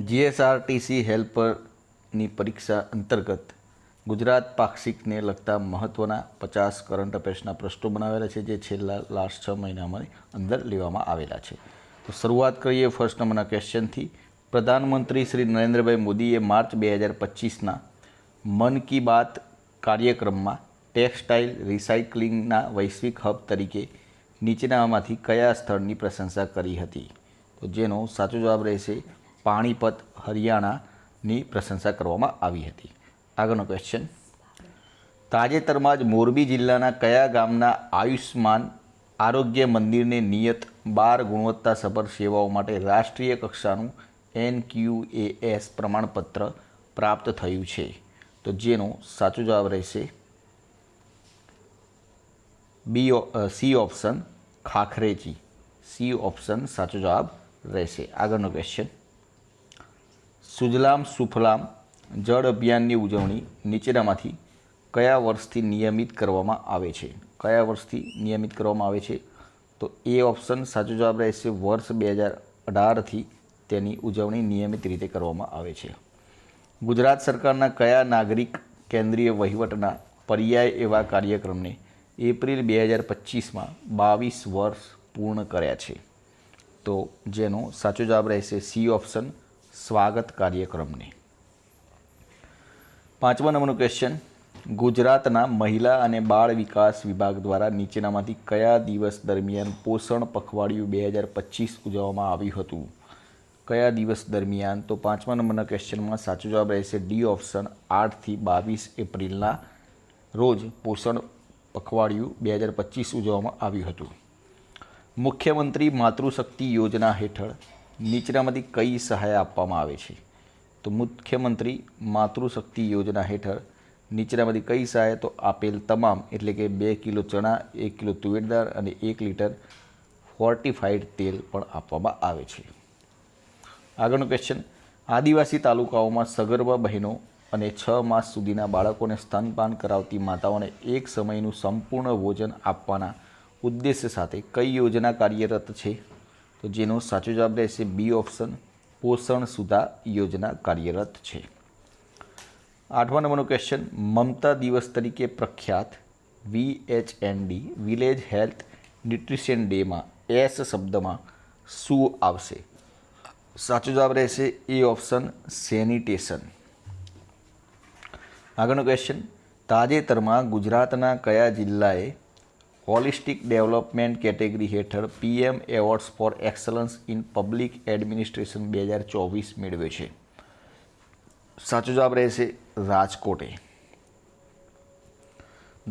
GSRTC હેલ્પરની પરીક્ષા અંતર્ગત ગુજરાત પાક્ષિકને લગતા મહત્ત્વના 50 કરંટ અફેર્સના પ્રશ્નો બનાવેલા છે, જે છેલ્લા લાસ્ટ 6 મહિનામાં અંદર લેવામાં આવેલા છે. તો શરૂઆત કરીએ ફર્સ્ટ નંબરના ક્વેશ્ચનથી. પ્રધાનમંત્રી શ્રી નરેન્દ્રભાઈ મોદીએ માર્ચ 2025ના મન કી બાત કાર્યક્રમમાં ટેક્સટાઇલ રિસાયકલિંગના વૈશ્વિક હબ તરીકે નીચેનામાંથી કયા સ્થળની પ્રશંસા કરી હતી? તો જેનો સાચો જવાબ રહેશે પાણીપત, હરિયાણાની પ્રશંસા કરવામાં આવી હતી. આગળનો ક્વેશ્ચન. તાજેતરમાં જ મોરબી જિલ્લાના કયા ગામના આયુષ્માન આરોગ્ય મંદિરને નિયત 12 ગુણવત્તાસભર સેવાઓ માટે રાષ્ટ્રીય કક્ષાનું NQAS પ્રમાણપત્ર પ્રાપ્ત થયું છે? તો જેનો સાચો જવાબ રહેશે સી ઓપ્શન ખાખરેજી. સી ઓપ્શન સાચો જવાબ રહેશે. આગળનો ક્વેશ્ચન. સુજલામ સુફલામ જળ અભિયાનની ઉજવણી નીચેનામાંથી કયા વર્ષથી નિયમિત કરવામાં આવે છે? કયા વર્ષથી નિયમિત કરવામાં આવે છે? તો એ ઓપ્શન સાચો જવાબ રહેશે વર્ષ 2018થી તેની ઉજવણી નિયમિત રીતે કરવામાં આવે છે. ગુજરાત સરકારના કયા નાગરિક કેન્દ્રીય વહીવટના પર્યાય એવા કાર્યક્રમને એપ્રિલ 2025માં 22 વર્ષ પૂર્ણ કર્યા છે? તો જેનો સાચો જવાબ રહેશે સી ઓપ્શન સ્વાગત કાર્યક્રમને. 5મા નંબરનું ક્વેશ્ચન. ગુજરાતના મહિલા અને બાળ વિકાસ વિભાગ દ્વારા નીચેનામાંથી કયા દિવસ દરમિયાન પોષણ પખવાડિયું 2025 ઉજવવામાં આવ્યું હતું? કયા દિવસ દરમિયાન? તો 5મા નંબરના ક્વેશ્ચનમાં સાચો જવાબ રહેશે ડી ઓપ્શન 8થી 22 એપ્રિલના રોજ પોષણ પખવાડિયું 2025 ઉજવવામાં આવ્યું હતું. મુખ્યમંત્રી માતૃશક્તિ યોજના હેઠળ નીચેનામાંથી કઈ સહાય આપવામાં આવે છે? તો મુખ્યમંત્રી માતૃશક્તિ યોજના હેઠળ નીચેનામાંથી કઈ સહાય? તો આપેલ તમામ એટલે કે 2 કિલો ચણા, 1 કિલો તુવેર દાળ અને 1 લીટર ફોર્ટિફાઈડ તેલ પણ આપવામાં આવે છે. આગળનો ક્વેશ્ચન. આદિવાસી તાલુકાઓમાં સગર્ભા બહેનો અને 6 માસ સુધીના બાળકોને સ્તનપાન કરાવતી માતાઓને એક સમયનું સંપૂર્ણ ભોજન આપવાના ઉદ્દેશ્ય સાથે કઈ યોજના કાર્યરત છે? તો જેનો સાચો જવાબ રહેશે બી ઓપ્શન પોષણ સુધા યોજના કાર્યરત છે. 8મા નંબરનો ક્વેશ્ચન. મમતા દિવસ તરીકે પ્રખ્યાત VHND વિલેજ હેલ્થ ન્યુટ્રિશન ડેમાં એસ શબ્દમાં શું આવશે? સાચો જવાબ રહેશે એ ઓપ્શન સેનિટેશન. આગળનો ક્વેશ્ચન. તાજેતરમાં ગુજરાતના કયા જિલ્લાએ હોલિસ્ટિક ડેવલપમેન્ટ કેટેગરી હેઠળ PM awards for excellence in public administration 2024 મેળવ્યો છે? સાચો જવાબ રહેશે રાજકોટે.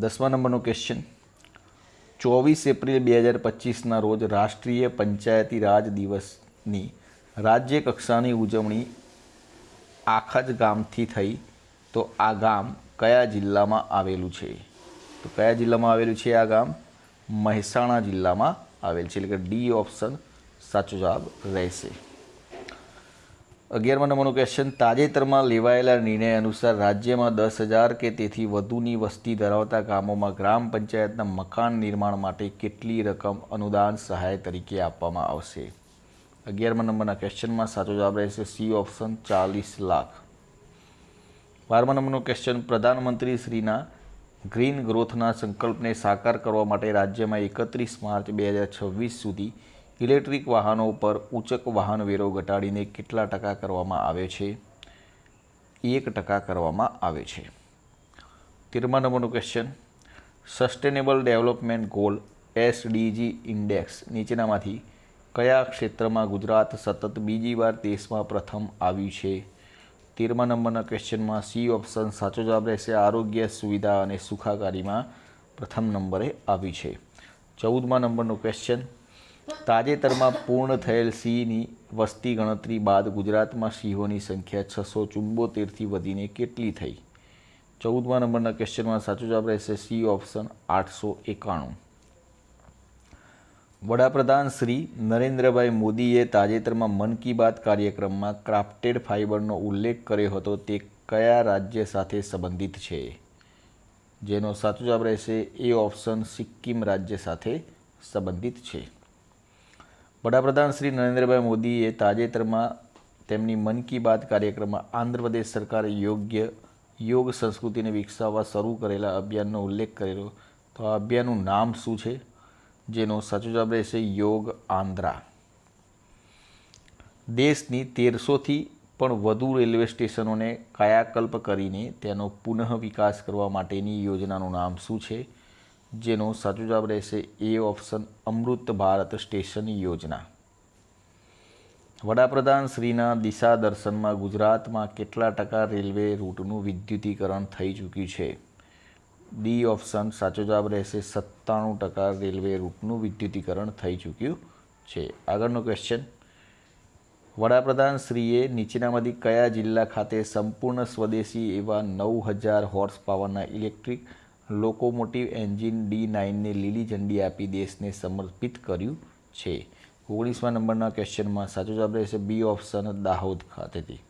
10મા નંબરનો ક્વેશ્ચન. 24 એપ્રિલ 2025ના રોજ રાષ્ટ્રીય પંચાયતી રાજ દિવસની રાજ્ય કક્ષાની ઉજવણી આખા જ ગામથી થઈ. તો આ ગામ કયા જિલ્લામાં આવેલું છે? તો કયા જિલ્લામાં આવેલું છે આ ગામ? મહેસાણા જિલ્લામાં આવેલ છે, એટલે કે ડી ઓપ્શન સાચો જવાબ રહેશે. 11મા નંબરનો ક્વેશ્ચન. તાજેતરમાં લેવાયેલા નિર્ણય અનુસાર રાજ્યમાં 10,000 કે તેથી વધુની વસ્તી ધરાવતા ગામોમાં ગ્રામ પંચાયતના મકાન નિર્માણ માટે કેટલી રકમ અનુદાન સહાય તરીકે આપવામાં આવશે? 11મા નંબરના ક્વેશ્ચનમાં સાચો જવાબ રહેશે સી ઓપ્શન 40 લાખ. 12મા નંબરનો ક્વેશ્ચન. પ્રધાનમંત્રી શ્રીના ગ્રીન ગ્રોથના સંકલ્પને સાકાર કરવા માટે રાજ્યમાં 31 માર્ચ 2026 સુધી ઇલેક્ટ્રિક વાહનો પર ઉચ્ચક વાહન વેરો ઘટાડીને કેટલા ટકા કરવામાં આવ્યો છે? 1% કરવામાં આવે છે. 13મા નંબરનો question. Sustainable development goal SDG index નીચેનામાંથી કયા ક્ષેત્રમાં ગુજરાત સતત બીજી વાર દેશમાં પ્રથમ આવ્યું છે? 13મા નંબરના ક્વેશ્ચનમાં સી ઓપ્શન સાચો જવાબ રહેશે આરોગ્ય સુવિધા અને સુખાકારીમાં પ્રથમ નંબરે આવી છે. 14મા નંબરનો ક્વેશ્ચન. તાજેતરમાં પૂર્ણ થયેલ સિંહની વસ્તી ગણતરી બાદ ગુજરાતમાં સિંહોની સંખ્યા 674થી વધીને કેટલી થઈ? 14મા નંબરના ક્વેશ્ચનમાં સાચો જવાબ રહેશે સી ઓપ્શન 891. વડાપ્રધાન શ્રી નરેન્દ્રભાઈ મોદીએ તાજેતરમાં મન કી બાત કાર્યક્રમમાં ક્રાફ્ટેડ ફાઇબરનો ઉલ્લેખ કર્યો હતો, તે કયા રાજ્ય સાથે સંબંધિત છે? જેનો સાચો જવાબ રહેશે એ ઓપ્શન સિક્કિમ રાજ્ય સાથે સંબંધિત છે. વડાપ્રધાન શ્રી નરેન્દ્રભાઈ મોદીએ તાજેતરમાં તેમની મન કી બાત કાર્યક્રમમાં આંધ્રપ્રદેશ સરકારે યોગ સંસ્કૃતિને વિકસાવવા શરૂ કરેલા અભિયાનનો ઉલ્લેખ કરેલો. તો આ અભિયાનનું નામ શું છે? જેનો સાચો જવાબ રહેશે યોગ આંધ્રા. દેશની 1300થી પણ વધુ રેલવે સ્ટેશનોને કાયાકલ્પ કરીને તેનો પુનઃ વિકાસ કરવા માટેની યોજનાનું નામ શું છે? જેનો સાચો જવાબ રહેશે A option Amrit Bharat station યોજના. વડાપ્રધાન શ્રીના દિશા દર્શનમાં ગુજરાતમાં કેટલા ટકા રેલવે રૂટનું વિદ્યુતીકરણ થઈ ચૂક્યું છે? ડી ઓપ્શન સાચો જવાબ રહેશે 97% રેલવે રૂટનું વિદ્યુતીકરણ થઈ ચૂક્યું છે. આગળનો ક્વેશ્ચન, વડાપ્રધાન શ્રીએ નીચેનામાંથી કયા જિલ્લા ખાતે સંપૂર્ણ સ્વદેશી એવા 9000 હોર્સ પાવરના ઇલેક્ટ્રિક લોકોમોટિવ એન્જિન D9ને લીલી ઝંડી આપી દેશને સમર્પિત કર્યું છે? 19મા નંબરના ક્વેશ્ચનમાં સાચો જવાબ રહેશે બી ઓપ્શન દાહોદ ખાતેથી.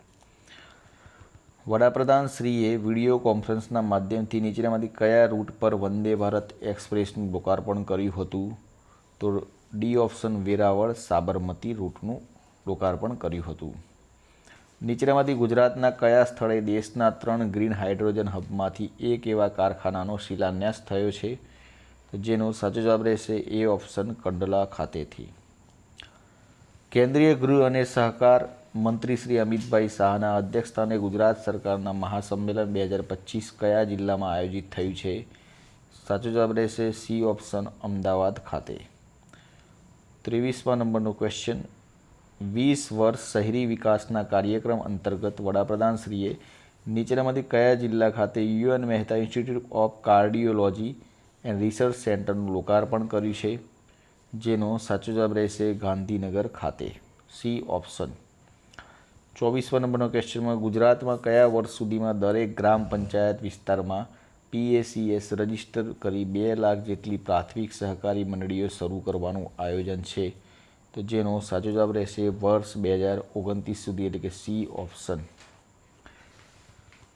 વડાપ્રધાન શ્રીએ વિડીયો કોન્ફરન્સના માધ્યમથી નીચેનામાંથી કયા રૂટ પર વંદે ભારત એક્સપ્રેસનું લોકાર્પણ કર્યું હતું? તો ડી ઓપ્શન વેરાવળ સાબરમતી રૂટનું લોકાર્પણ કર્યું હતું. નીચેનામાંથી ગુજરાતના કયા સ્થળે દેશના 3 ગ્રીન હાઇડ્રોજન હબમાંથી એક એવા કારખાનાનો શિલાન્યાસ થયો છે? તો જેનો સાચો જવાબ રહેશે એ ઓપ્શન કંડલા ખાતેથી. કેન્દ્રીય ગૃહ અને સહકાર મંત્રી શ્રી અમિતભાઈ શાહના અધ્યક્ષસ્થાને ગુજરાત સરકારના મહાસંમેલન 2025 કયા જિલ્લામાં આયોજિત થયું છે? સાચો જવાબ રહેશે સી ઓપ્શન અમદાવાદ ખાતે. 23મા નંબરનો ક્વેશ્ચન, 20 વર્ષ શહેરી વિકાસના કાર્યક્રમ અંતર્ગત વડાપ્રધાનશ્રીએ નીચેનામાંથી કયા જિલ્લા ખાતે UN Mehta institute of cardiology and research સેન્ટરનું લોકાર્પણ કર્યું છે? જેનો સાચો જવાબ રહેશે ગાંધીનગર ખાતે, સી ઓપ્શન. 24મા નંબરનો ક્વેશ્ચનમાં ગુજરાતમાં કયા વર્ષ સુધીમાં દરેક ગ્રામ પંચાયત વિસ્તારમાં PACS રજિસ્ટર કરી 2 લાખ જેટલી પ્રાથમિક સહકારી મંડળીઓ શરૂ કરવાનું આયોજન છે? તો જેનો સાચો જવાબ રહેશે વર્ષ 2029 સુધી, એટલે કે સી ઓપ્શન.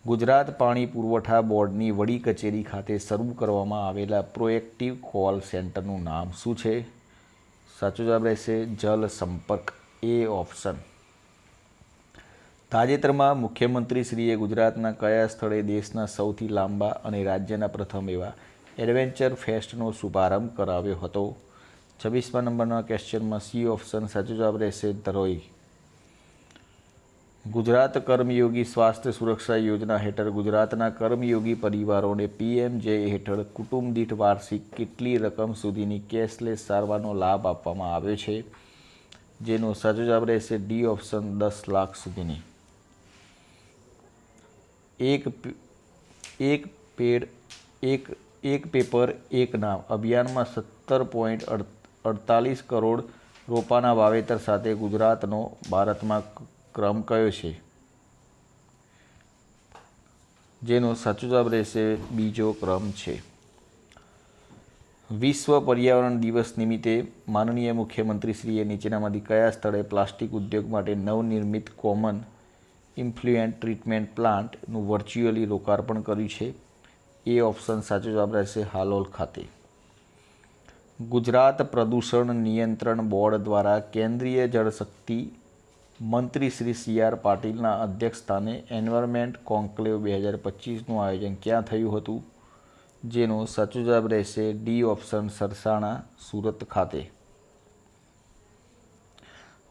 ગુજરાત પાણી પુરવઠા બોર્ડની વડી કચેરી ખાતે શરૂ કરવામાં આવેલા પ્રોએક્ટિવ કોલ સેન્ટરનું નામ શું છે? સાચો જવાબ રહેશે જલ સંપર્ક, એ ઓપ્શન. તાજેતરમાં મુખ્યમંત્રીશ્રીએ ગુજરાતના કયા સ્થળે દેશના સૌથી લાંબા અને રાજ્યના પ્રથમ એવા એડવેન્ચર ફેસ્ટનો શુભારંભ કરાવ્યો હતો? 26મા નંબરના ક્વેશ્ચનમાં સી ઓપ્શન સાચો જવાબ રહેશે ધરોઈ. ગુજરાત કર્મયોગી સ્વાસ્થ્ય સુરક્ષા યોજના હેઠળ ગુજરાતના કર્મયોગી પરિવારોને PMJય હેઠળ કુટુંબ દીઠ વાર્ષિક કેટલી રકમ સુધીની કેશલેસ સારવારનો લાભ આપવામાં આવ્યો છે? જેનો સાચો જવાબ રહેશે ડી ઓપ્શન 10 લાખ સુધીની. એક પેપર એક નામ અભિયાનમાં 17.48 કરોડ રોપાના વાવેતર સાથે ગુજરાતનો ભારતમાં ક્રમ કયો છે? જેનો સાચો જવાબ રહેશે બીજો ક્રમ છે. વિશ્વ પર્યાવરણ દિવસ નિમિત્તે માનનીય મુખ્યમંત્રીશ્રીએ નીચેનામાંથી કયા સ્થળે પ્લાસ્ટિક ઉદ્યોગ માટે નવનિર્મિત કોમન ઇન્ફ્લુએન્ટ ટ્રીટમેન્ટ પ્લાન્ટનું વર્ચ્યુઅલી લોકાર્પણ કર્યું છે? એ ઓપ્શન સાચો જવાબ રહેશે હાલોલ ખાતે. ગુજરાત પ્રદૂષણ નિયંત્રણ બોર્ડ દ્વારા કેન્દ્રીય જળશક્તિ મંત્રી શ્રી CR પાટીલના અધ્યક્ષસ્થાને એન્વાયરમેન્ટ કોન્ક્લેવ 2025નું આયોજન ક્યાં થયું હતું? જેનો સાચો જવાબ રહેશે ડી ઓપ્શન સરસાણા, સુરત ખાતે.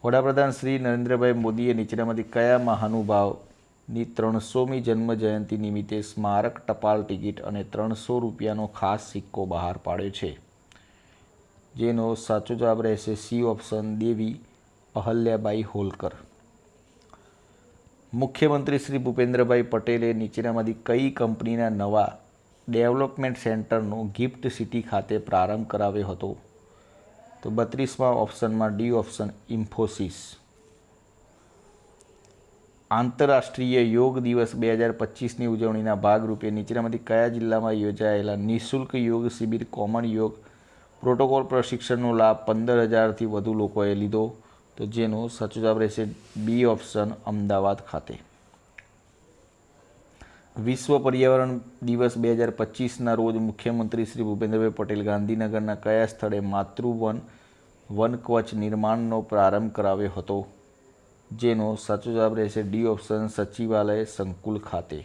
વડાપ્રધાન શ્રી નરેન્દ્રભાઈ મોદીએ નીચેનામાંથી કયા મહાનુભાવની 300મી જન્મ જયંતિ નિમિત્તે સ્મારક ટપાલ ટિકિટ અને 300 રૂપિયાનો ખાસ સિક્કો બહાર પાડ્યો છે? જેનો સાચો જવાબ રહેશે સી ઓપ્શન દેવી અહલ્યાબાઈ હોલકર. મુખ્યમંત્રી શ્રી ભૂપેન્દ્રભાઈ પટેલે નીચેનામાંથી કઈ કંપનીના નવા ડેવલપમેન્ટ સેન્ટરનો ગિફ્ટ સિટી ખાતે પ્રારંભ કરાવ્યો હતો? તો 32મા ઓપ્શનમાં ડી ઓપ્શન ઇન્ફોસિસ. આંતરરાષ્ટ્રીય યોગ દિવસ 2025ની ઉજવણીના ભાગરૂપે નીચેનામાંથી કયા જિલ્લામાં યોજાયેલા નિઃશુલ્ક યોગ શિબિર કોમન યોગ પ્રોટોકોલ પ્રશિક્ષણનો લાભ 15,000થી વધુ લોકોએ લીધો? તો જેનો સાચો જવાબ રહેશે બી ઓપ્શન અમદાવાદ ખાતે. વિશ્વ પર્યાવરણ દિવસ 2025ના રોજ મુખ્યમંત્રી શ્રી ભૂપેન્દ્રભાઈ પટેલ ગાંધીનગરના કયા સ્થળે માતૃવન વન કવચ નિર્માણનો પ્રારંભ કરાવ્યો હતો? જેનો સાચો જવાબ રહેશે ડી ઓપ્શન સચિવાલય સંકુલ ખાતે.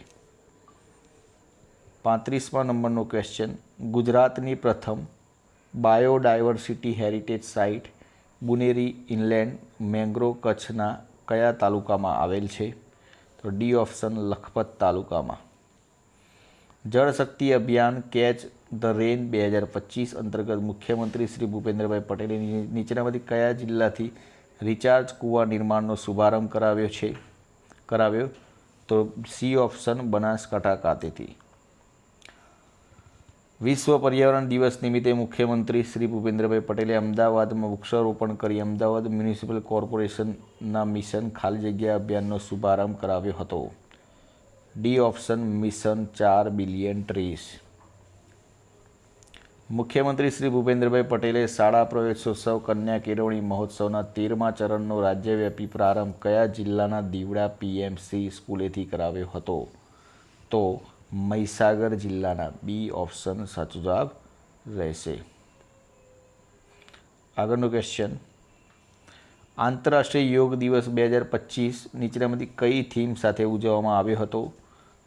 35મા નંબરનો ક્વેશ્ચન, ગુજરાતની પ્રથમ biodiversity heritage site Guneri inland mangrove કચ્છના કયા તાલુકામાં આવેલ છે? તો ડી ઓપ્શન લખપત તાલુકામાં. જળશક્તિ અભિયાન કેચ ધ રેન 2025 અંતર્ગત મુખ્યમંત્રી શ્રી ભૂપેન્દ્રભાઈ પટેલે નીચેનામાંથી કયા જિલ્લાથી રિચાર્જ કૂવા નિર્માણનો શુભારંભ કરાવ્યો? તો સી ઓપ્શન બનાસકાંઠા ખાતેથી. વિશ્વ પર્યાવરણ દિવસ નિમિત્તે મુખ્યમંત્રી શ્રી ભૂપેન્દ્રભાઈ પટેલે અમદાવાદમાં વૃક્ષારોપણ કરી અમદાવાદ મ્યુનિસિપલ કોર્પોરેશનના મિશન ખાલી જગ્યા અભિયાનનો શુભારંભ કરાવ્યો હતો. D option mission 4 billion trees. મુખ્યમંત્રી શ્રી ભૂપેન્દ્રભાઈ પટેલે શાળા પ્રવેશોત્સવ કન્યા કેળવણી મહોત્સવના 13મા ચરણનો રાજ્યવ્યાપી પ્રારંભ કયા જિલ્લાના દીવડા પીએમસી સ્કૂલેથી કરાવ્યો હતો? તો મહીસાગર જિલ્લાના. બી ઓપ્શન સાચો જવાબ રહેશે. આગળનો ક્વેશ્ચન, આંતરરાષ્ટ્રીય યોગ દિવસ 2025 નીચેનામાંથી કઈ થીમ સાથે ઉજવવામાં આવ્યો હતો?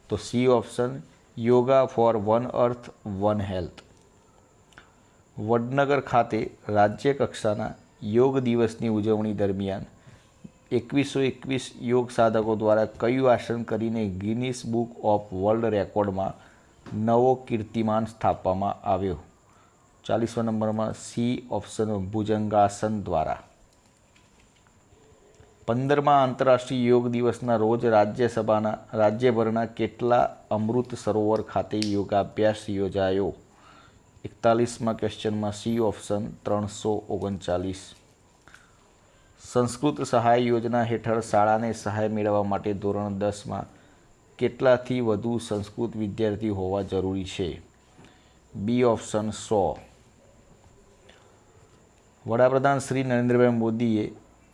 તો C option yoga for one earth one health. Vadnagar ખાતે રાજ્ય કક્ષાના યોગ દિવસની ઉજવણી દરમિયાન 2121 યોગ સાધકો દ્વારા કયું આસન કરીને ગિનિસ બુક ઓફ વર્લ્ડ રેકોર્ડમાં નવો કીર્તિમાન સ્થાપવામાં આવ્યો? 40મા નંબરમાં સી ઓપ્શન ભુજંગાસન દ્વારા. 15મા આંતરરાષ્ટ્રીય યોગ દિવસના રોજ રાજ્યભરના કેટલા અમૃત સરોવર ખાતે યોગાભ્યાસ યોજાયો? 41મા ક્વેશ્ચનમાં સી ઓપ્શન 339. સંસ્કૃત સહાય યોજના હેઠળ શાળાને સહાય મેળવવા માટે ધોરણ 10માં કેટલાથી વધુ સંસ્કૃત વિદ્યાર્થી હોવા જરૂરી છે? B option 100. વડાપ્રધાન શ્રી નરેન્દ્રભાઈ મોદીએ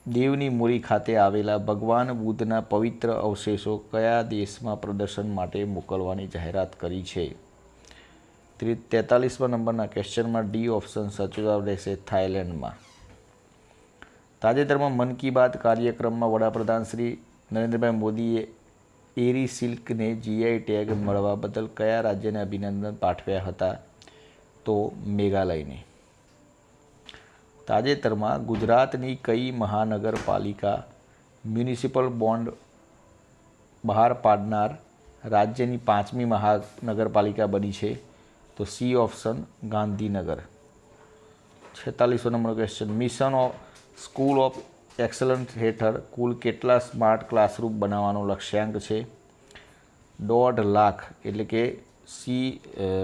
દેવની મોરી ખાતે આવેલા ભગવાન બુદ્ધના પવિત્ર અવશેષો કયા દેશમાં પ્રદર્શન માટે મોકલવાની જાહેરાત કરી છે? 43મા નંબરના ક્વેશ્ચનમાં ડી ઓપ્શન સાચો જવાબ રહેશે થાઇલેન્ડમાં. તાજેતરમાં મન કી બાત કાર્યક્રમમાં વડાપ્રધાન શ્રી નરેન્દ્રભાઈ મોદીએ એરી સિલ્કને જીઆઈ ટેગ મળવા બદલ કયા રાજ્યને અભિનંદન પાઠવ્યા હતા? તો મેઘાલયને. તાજેતરમાં ગુજરાતની કઈ મહાનગરપાલિકા મ્યુનિસિપલ બોન્ડ બહાર પાડનાર રાજ્યની 5મી મહાનગરપાલિકા બની છે? તો સી ઓપ્શન ગાંધીનગર. 46મો નંબરનો question, mission of school of excellence હેઠળ કુલ કેટલા સ્માર્ટ ક્લાસરૂમ બનાવવાનો લક્ષ્યાંક છે? 1.5 લાખ. એટલે કે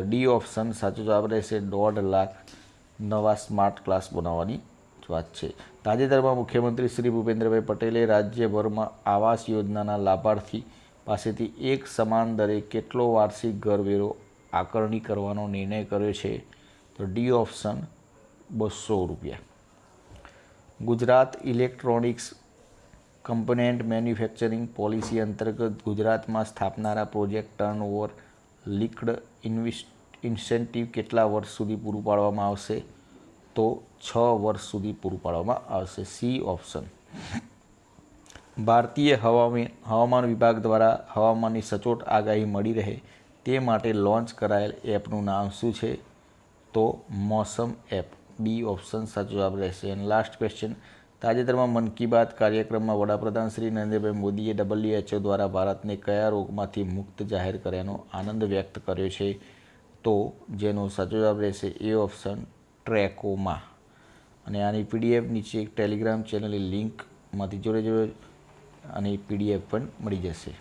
ડી ઓપ્શન સાચો જવાબ રહેશે 1.5 લાખ નવા સ્માર્ટ ક્લાસ બનાવવાની વાત છે. તાજેતરમાં મુખ્યમંત્રી શ્રી ભૂપેન્દ્રભાઈ પટેલે રાજ્યભરમાં આવાસ યોજનાના લાભાર્થી પાસેથી એક સમાન દરે કેટલો વાર્ષિક ઘરવેરો આકારણી કરવાનો નિર્ણય કર્યો છે? તો ડી ઓપ્શન 200 રૂપિયા. Gujarat electronics component manufacturing policy અંતર્ગત ગુજરાતમાં સ્થાપનારા પ્રોજેક્ટ ટર્નઓવર લિંક્ડ ઇન્સેન્ટિવ કેટલા વર્ષ સુધી પૂરું પાડવામાં આવશે? તો 6 વર્ષ સુધી પૂરું પાડવામાં આવશે. C option. ભારતીય હવામાન વિભાગ દ્વારા હવામાનની સચોટ આગાહી મળી રહે તે માટે લોન્ચ કરાયેલ એપનું નામ શું છે? તો મોસમ એપ. બી ઓપ્શન સાચો જવાબ રહેશે. અને લાસ્ટ ક્વેશ્ચન, તાજેતરમાં મન કી બાત કાર્યક્રમમાં વડાપ્રધાન શ્રી નરેન્દ્રભાઈ મોદીએ WHO દ્વારા ભારતને કયા રોગમાંથી મુક્ત જાહેર કર્યાનો આનંદ વ્યક્ત કર્યો છે? તો જેનો સાચો જવાબ રહેશે એ ઓપ્શન ટ્રેકોમા. અને આની PDF નીચે એક ટેલિગ્રામ ચેનલની લિંકમાંથી જોડે આની PDF પણ મળી જશે.